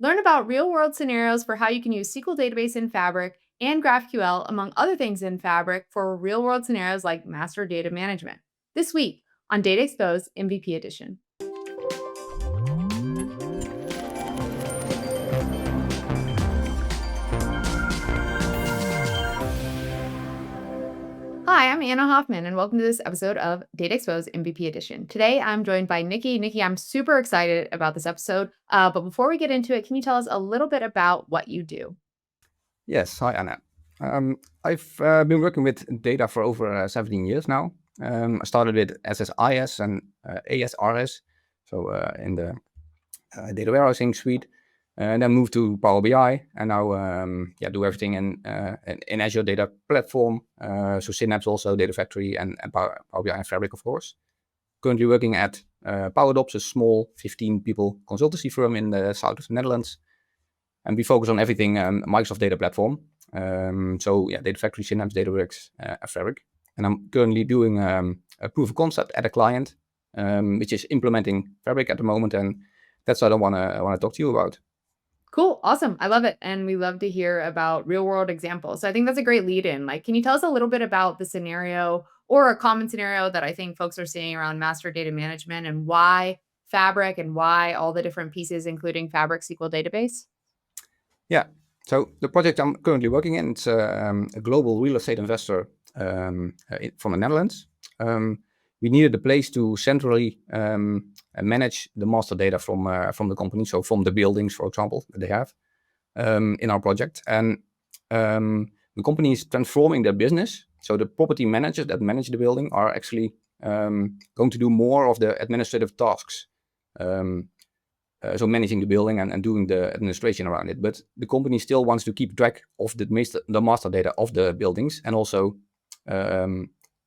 Learn about real-world scenarios for how you can use SQL Database in Fabric and GraphQL, among other things in Fabric, for real-world scenarios like master data management. This week on Data Exposed MVP Edition. Hi, I'm Anna Hoffman, and welcome to this episode of Data Exposed MVP Edition. Today, I'm joined by Nikki. Nikki, I'm super excited about this episode. But before we get into it, can you tell us a little bit about what you do? Yes, hi Anna. I've been working with data for over 17 years now. I started with SSIS and ASRS, so in the data warehousing suite, and then moved to Power BI, and now do everything in Azure Data Platform, so Synapse also, Data Factory, and Power BI and Fabric, of course. Currently working at Powerdobs, a small 15-people consultancy firm in the south of the Netherlands. And we focus on everything Microsoft Data Platform. Data Factory, Synapse, Databricks, Fabric. And I'm currently doing a proof of concept at a client, which is implementing Fabric at the moment. And that's what I want to talk to you about. Cool. Awesome. I love it. And we love to hear about real world examples. So I think that's a great lead in. Like, can you tell us a little bit about the scenario or a common scenario that I think folks are seeing around master data management and why Fabric and why all the different pieces, including Fabric SQL Database? Yeah. So the project I'm currently working in, it's a global real estate investor from the Netherlands. We needed a place to centrally manage the master data from the company, so from the buildings, for example, that they have in our project. And the company is transforming their business. So the property managers that manage the building are actually going to do more of the administrative tasks. So managing the building and doing the administration around it. But the company still wants to keep track of the master data of the buildings. And also,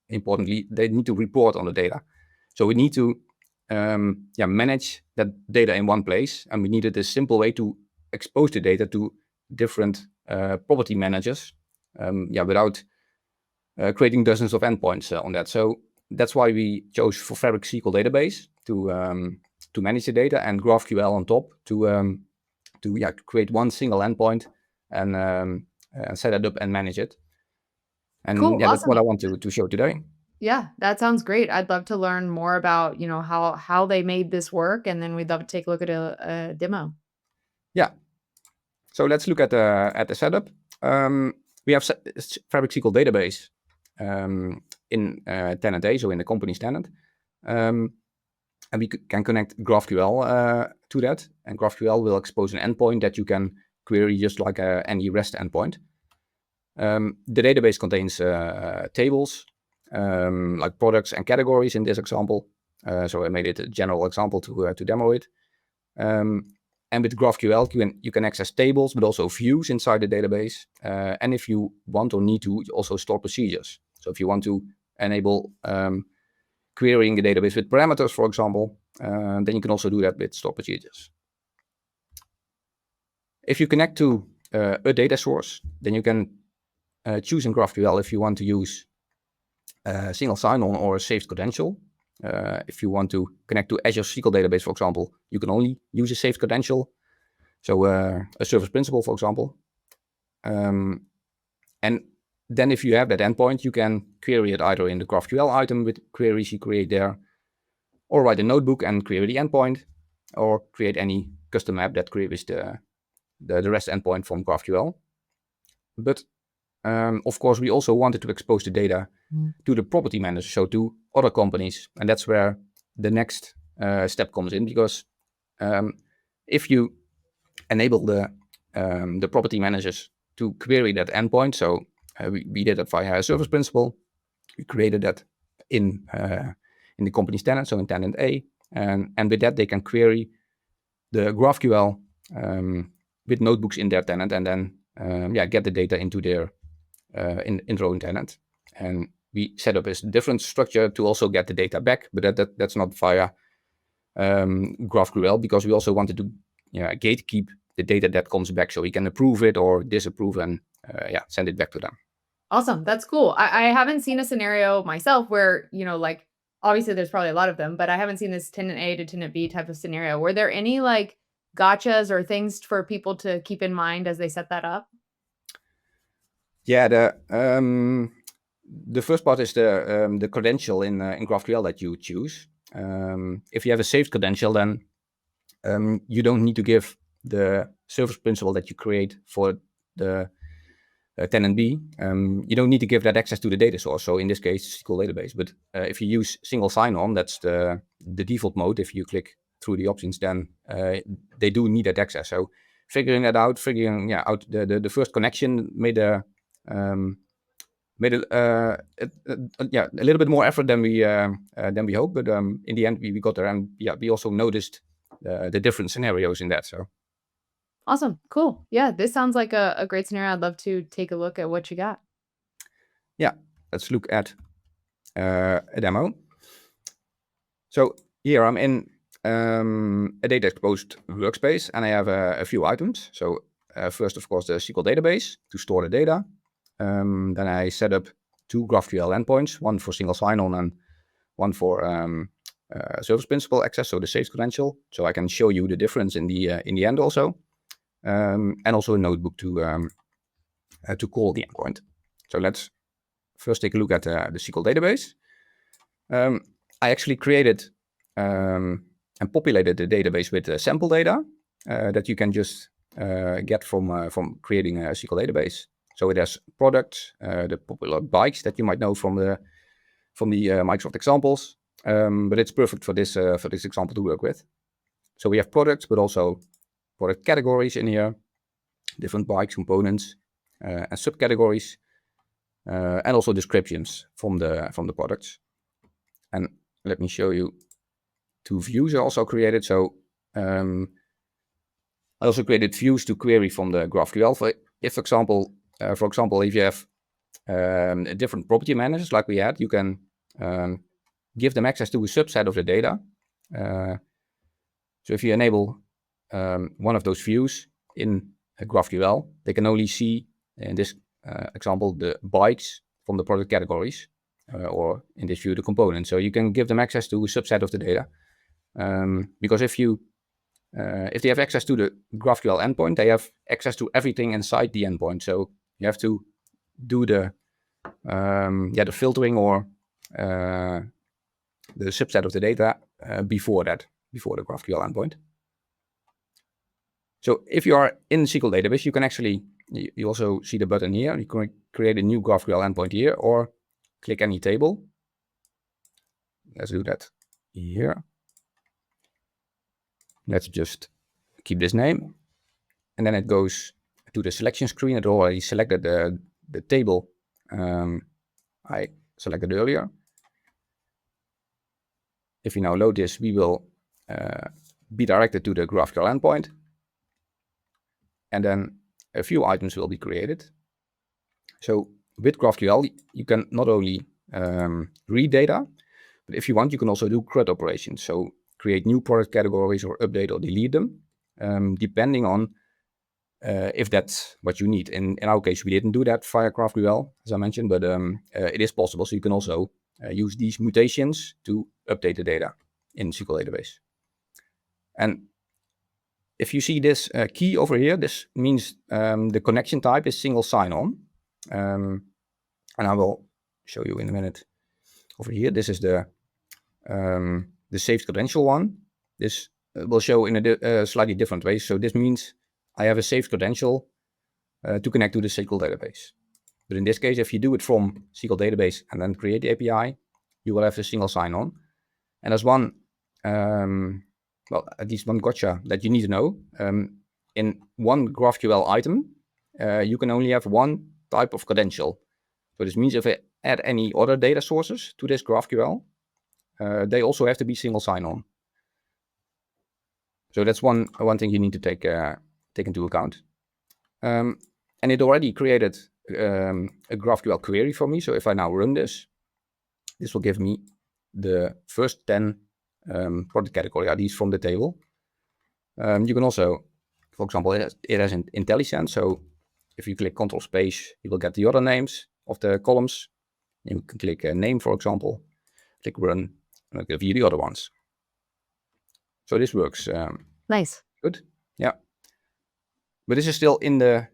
importantly, they need to report on the data. So we need to manage that data in one place. And we needed a simple way to expose the data to different property managers without creating dozens of endpoints on that. So that's why we chose for Fabric SQL Database to manage the data, and GraphQL on top to create one single endpoint and set it up and manage it. And Cool. that's what Awesome. I want to show today. Yeah, that sounds great. I'd love to learn more about, how they made this work, and then we'd love to take a look at a demo. Yeah. So let's look at the setup. We have Fabric SQL Database in tenant A, so in the company's tenant. And we can connect GraphQL to that. And GraphQL will expose an endpoint that you can query just like any REST endpoint. The database contains tables, like products and categories in this example. So I made it a general example to demo it. And with GraphQL, you can access tables, but also views inside the database. And if you want or need to, also store procedures. So if you want to enable querying the database with parameters, for example, then you can also do that with store procedures. If you connect to a data source, then you can choose in GraphQL if you want to use a single sign-on or a saved credential. If you want to connect to Azure SQL Database, for example, you can only use a saved credential. So a service principal, for example. And then if you have that endpoint, you can query it either in the GraphQL item with queries you create there, or write a notebook and query the endpoint, or create any custom app that queries the REST endpoint from GraphQL. But of course, we also wanted to expose the data to the property manager, so to other companies. And that's where the next step comes in, because if you enable the property managers to query that endpoint, so we did that via a service principal. We created that in the company's tenant, so in tenant A. And with that, they can query the GraphQL with notebooks in their tenant, and then get the data into their in their own tenant. And we set up a different structure to also get the data back, but that's not via GraphQL, because we also wanted to gatekeep the data that comes back, so we can approve it or disapprove and send it back to them. Awesome. That's cool. I haven't seen a scenario myself where, obviously there's probably a lot of them, but I haven't seen this tenant A to tenant B type of scenario. Were there any gotchas or things for people to keep in mind as they set that up? Yeah, the first part is the credential in GraphQL that you choose. If you have a saved credential, then you don't need to give the service principal that you create for the tenant B. You don't need to give that access to the data source. So in this case, SQL database. But if you use single sign-on, that's the default mode. If you click through the options, then they do need that access. So figuring that out, out the first connection made a little bit more effort than we hoped, but in the end we got there, and we also noticed the different scenarios in that. So Awesome. Cool. Yeah, this sounds like a great scenario. I'd love to take a look at what you got. yeah, let's look at a demo. So here I'm in a data exposed workspace, and I have a few items. So first, of course, the SQL database to store the data. Then I set up 2 GraphQL endpoints, one for single sign-on and one for service principal access, so the saved credential. So I can show you the difference in the end also, and also a notebook to call the endpoint. So let's first take a look at the SQL database. I actually created and populated the database with sample data that you can just get from creating a SQL database. So it has products, the popular bikes that you might know from the Microsoft examples, but it's perfect for this example to work with. So we have products, but also product categories in here, different bikes components, and subcategories, and also descriptions from the products. And let me show you 2 views I also created. So I also created views to query from the GraphQL. For example, if you have different property managers like we had, you can give them access to a subset of the data. So if you enable one of those views in GraphQL, they can only see, in this example, the bikes from the product categories, or in this view, the components. So you can give them access to a subset of the data. Because if they have access to the GraphQL endpoint, they have access to everything inside the endpoint. So you have to do the filtering or the subset of the data before the GraphQL endpoint. So if you are in SQL database, you can actually, you also see the button here. You can create a new GraphQL endpoint here, or click any table. Let's do that here. Let's just keep this name. And then it goes to the selection screen. It already selected the table I selected earlier. If we now load this, we will be directed to the GraphQL endpoint. And then a few items will be created. So with GraphQL, you can not only read data, but if you want, you can also do CRUD operations. So create new product categories or update or delete them, depending on if that's what you need. In our case, we didn't do that via GraphQL, as I mentioned, but it is possible. So you can also use these mutations to update the data in SQL database. And if you see this key over here, this means the connection type is single sign-on. And I will show you in a minute over here. This is the saved credential one. This will show in a slightly different way. So this means I have a saved credential to connect to the SQL database. But in this case, if you do it from SQL database and then create the API, you will have a single sign-on. And there's one, at least one gotcha that you need to know. In one GraphQL item, you can only have one type of credential. So this means if I add any other data sources to this GraphQL, they also have to be single sign-on. So that's one thing you need to take into account. And it already created a GraphQL query for me. So if I now run this will give me the first 10 product category IDs from the table. You can also, for example, it has an IntelliSense. So if you click Control Space, you will get the other names of the columns. You can click name, for example, click Run, and it'll give you the other ones. So this works Nice. good. Yeah. But this is still in the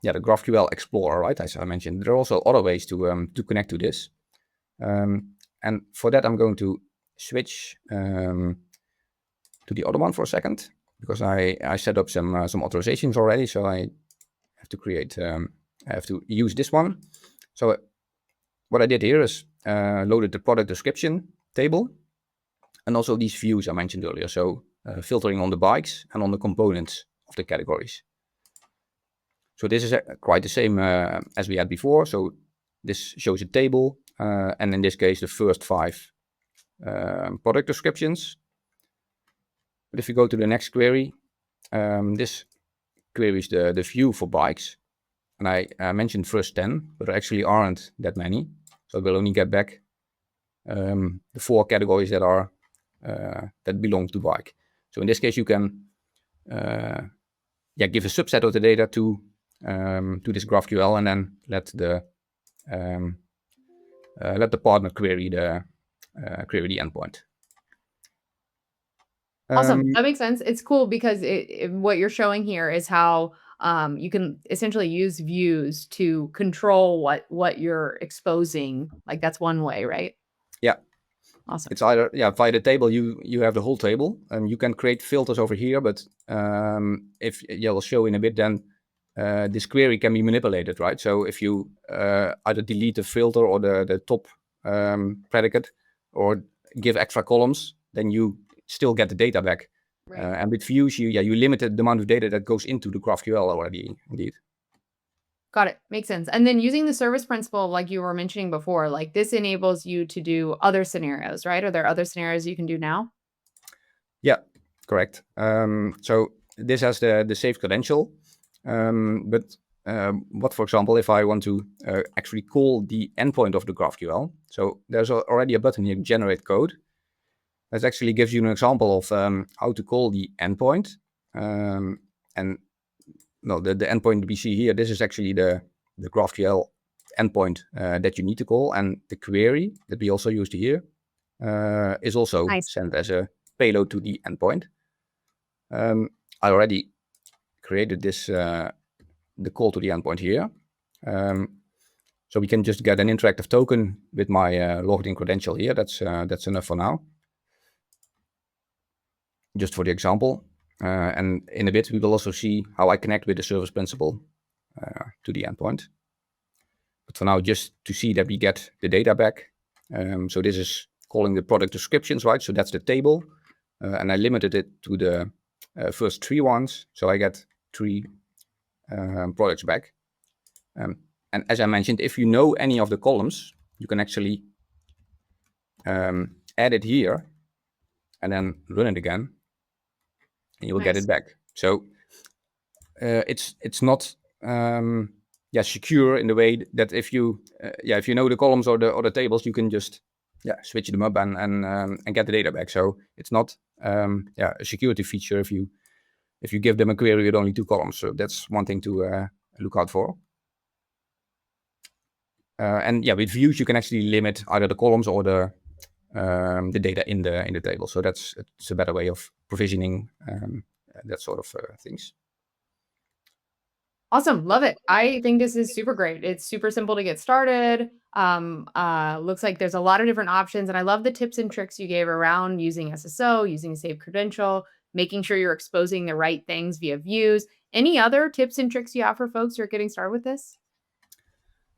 GraphQL Explorer, right? As I mentioned, there are also other ways to connect to this. And for that, I'm going to switch to the other one for a second, because I set up some authorizations already. So I have to create, I have to use this one. So what I did here is loaded the product description table and also these views I mentioned earlier. So filtering on the bikes and on the components of the categories. So this is quite the same as we had before. So this shows a table, and in this case, the first 5 product descriptions. But if you go to the next query, this queries the view for bikes. And I mentioned first 10, but there actually aren't that many. So we'll only get back the 4 categories that are that belong to bike. So in this case, you can give a subset of the data to this GraphQL, and then let the partner query the endpoint. Awesome. That makes sense. It's cool because what you're showing here is how you can essentially use views to control what you're exposing. Like that's one way, right? Yeah. Awesome. It's either via the table you have the whole table, and you can create filters over here. But if we'll show in a bit, then this query can be manipulated, right? So if you either delete the filter or the top predicate, or give extra columns, then you still get the data back. Right. And with views, you limited the amount of data that goes into the GraphQL already, indeed. Got it. Makes sense. And then using the service principal, like you were mentioning before, like this enables you to do other scenarios, right? Are there other scenarios you can do now? Yeah, correct. So this has the safe credential. But what, for example, if I want to actually call the endpoint of the GraphQL? So there's already a button here, generate code. That actually gives you an example of how to call the endpoint. And no, the endpoint we see here, this is actually the GraphQL endpoint that you need to call. And the query that we also used here is also Nice. sent as a payload to the endpoint. I already created this the call to the endpoint here. So we can just get an interactive token with my logged in credential here. That's enough for now. Just for the example. And in a bit, we will also see how I connect with the service principal to the endpoint. But for now, just to see that we get the data back. So this is calling the product descriptions, right? So that's the table. And I limited it to the first 3 ones. So I get 3 products back. And as I mentioned, if you know any of the columns, you can actually add it here and then run it again, and you will get it back. So it's not secure in the way that if you know the columns or the tables, you can just switch them up and get the data back. So it's not a security feature if you give them a query with only 2 columns. So that's one thing to look out for. And with views, you can actually limit either the columns or the data in the table. So it's a better way of provisioning that sort of things. Awesome. Love it. I think this is super great. It's super simple to get started. Looks like there's a lot of different options. And I love the tips and tricks you gave around using SSO, using Save Credential, making sure you're exposing the right things via views. Any other tips and tricks you have for folks who are getting started with this?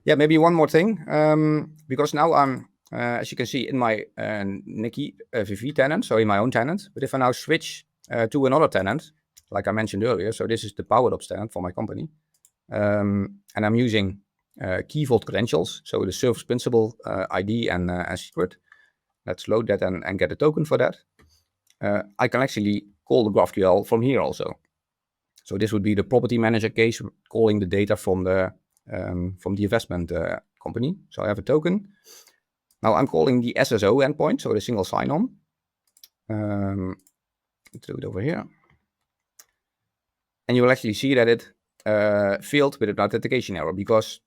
Yeah, maybe one more thing. Because now I'm, as you can see, in my Nicky VV tenant, so in my own tenant. But if I now switch to another tenant, like I mentioned earlier, so this is the Powerdobs tenant for my company. And I'm using key vault credentials, so the service principal ID and secret. Let's load that and get a token for that. I can actually call the GraphQL from here also. So this would be the property manager case, calling the data from the investment company. So I have a token. Now I'm calling the SSO endpoint, so the single sign-on. Let's do it over here. And you will actually see that it failed with an authentication error because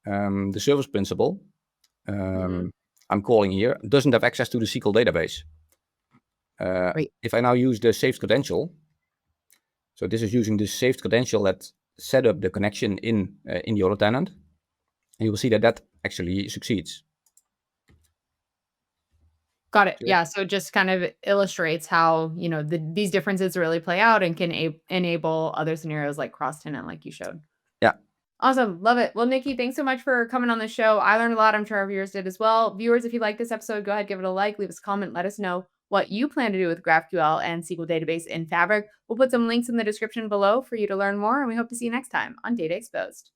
the service principal I'm calling here doesn't have access to the SQL database. If I now use the saved credential, So this is using the saved credential that set up the connection in the other tenant. And you will see that that actually succeeds. Got it. Yeah, so it just kind of illustrates how, these differences really play out and can enable other scenarios like cross-tenant like you showed. Yeah. Awesome. Love it. Well, Nikki, thanks so much for coming on the show. I learned a lot. I'm sure our viewers did as well. Viewers, if you like this episode, go ahead, give it a like, leave us a comment, let us know what you plan to do with GraphQL and SQL Database in Fabric. We'll put some links in the description below for you to learn more, and we hope to see you next time on Data Exposed.